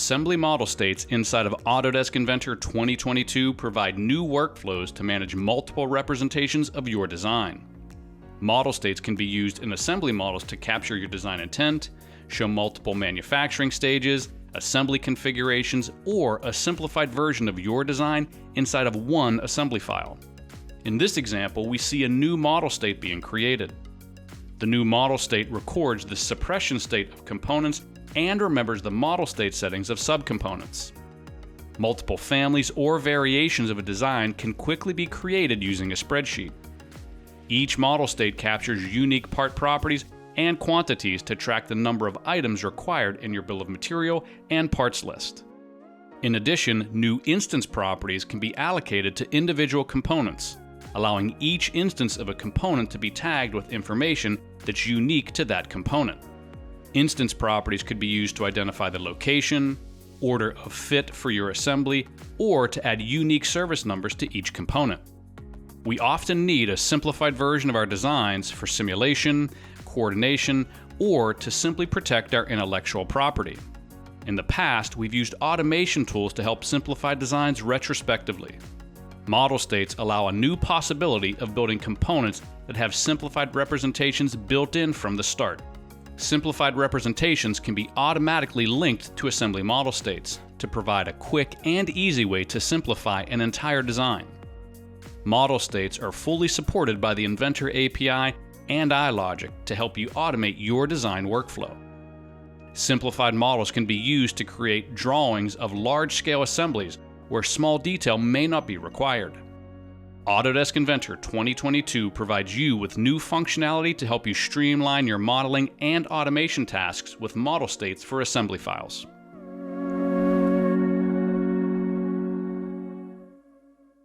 Assembly model states inside of Autodesk Inventor 2022 provide new workflows to manage multiple representations of your design. Model states can be used in assembly models to capture your design intent, show multiple manufacturing stages, assembly configurations, or a simplified version of your design inside of one assembly file. In this example, we see a new model state being created. The new model state records the suppression state of components and remembers the model state settings of subcomponents. Multiple families or variations of a design can quickly be created using a spreadsheet. Each model state captures unique part properties and quantities to track the number of items required in your bill of material and parts list. In addition, new instance properties can be allocated to individual components, allowing each instance of a component to be tagged with information that's unique to that component. Instance properties could be used to identify the location, order of fit for your assembly, or to add unique service numbers to each component. We often need a simplified version of our designs for simulation, coordination, or to simply protect our intellectual property. In the past, we've used automation tools to help simplify designs retrospectively. Model states allow a new possibility of building components that have simplified representations built in from the start. Simplified representations can be automatically linked to assembly model states to provide a quick and easy way to simplify an entire design. Model states are fully supported by the Inventor API and iLogic to help you automate your design workflow. Simplified models can be used to create drawings of large-scale assemblies where small detail may not be required. Autodesk Inventor 2022 provides you with new functionality to help you streamline your modeling and automation tasks with model states for assembly files.